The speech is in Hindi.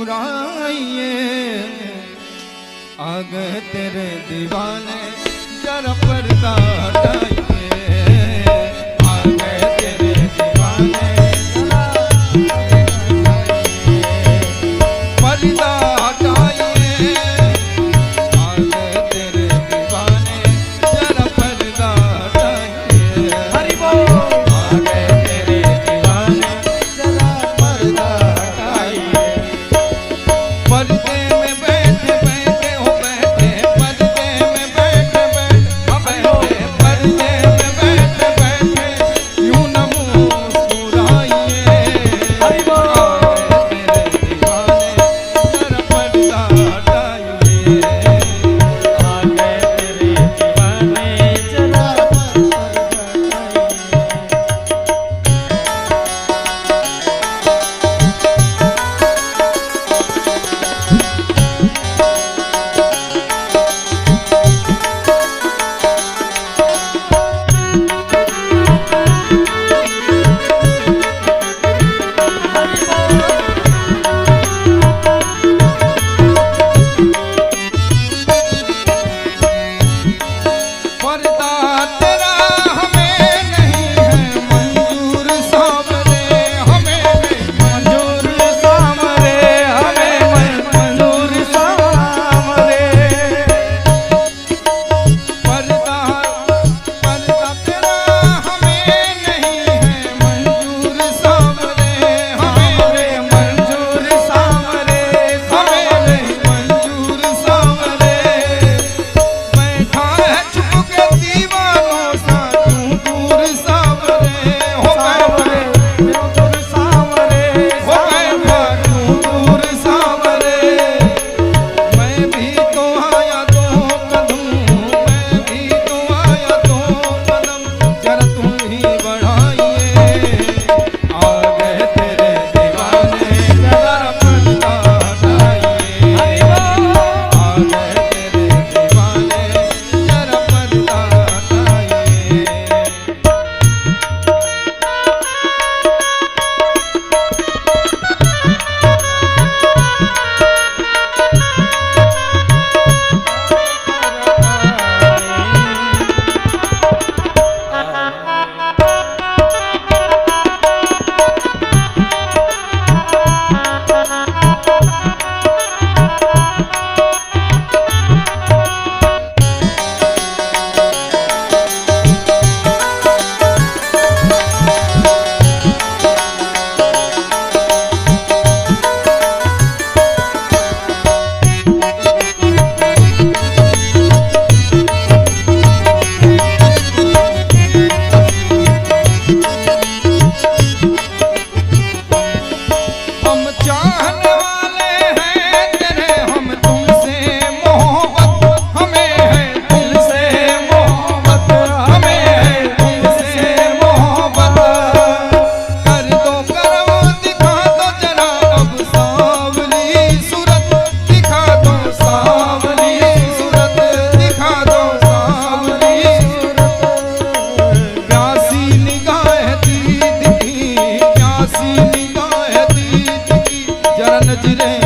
मुस्कुराइए, आ गए तेरे दीवाने जरा पर्दा हटाइए, आ गए तेरे दीवाने पर्दा हटाइए, आ गए तेरे दीवाने जरा पर्दा हटाइए, हरि बोल, आ गए तेरे दीवाने जरा पर्दा हटाइए। पर्दे में बैठे बैठे हो बैठे, पर्दे में बैठे बैठे हो बैठे, पर्दे में बैठे बैठे यूं न मुस्कुराइए, हरि बोल, तेरे दीवाने जरा पर्दा हटाइए, आ गए तेरे दीवाने जरा पर्दा पर्दा तेरा हमें नहीं है मंजूर, सामने हमें नहीं मंजूर, सामने हमें मंजूर, सामने पर्दा पर्दा तेरा हमें नहीं है मंजूर, सामने हमें मंजूर, सामने हमें नहीं मंजूर, सामने बैठा है चुप के दीवानों सा तू दूर, सामने हो बैठे दूर, सामने हो बैठा तू दूर, सामने मैं भी तो आया दो कदम, मैं भी तो आया दो कदम जरा तुम ही बढ़ाइए, आ गए तेरे दीवाने जरा पर्दा हटाइए, आ गए तेरे दीवाने जरा पर्दा हटाइए। हम चाहने वाले हैं तेरे, हम तुमसे मोहब्बत, हमें है तुमसे मोहब्बत, हमें है तुमसे मोहब्बत, कर दो करम दिखा दो जरा अब सांवली सूरत, दिखा दो सांवली सूरत, दिखा दो सांवली सूरत, प्यासी निगाह दीद की, प्यासी निगाह दीद की जरा नजरें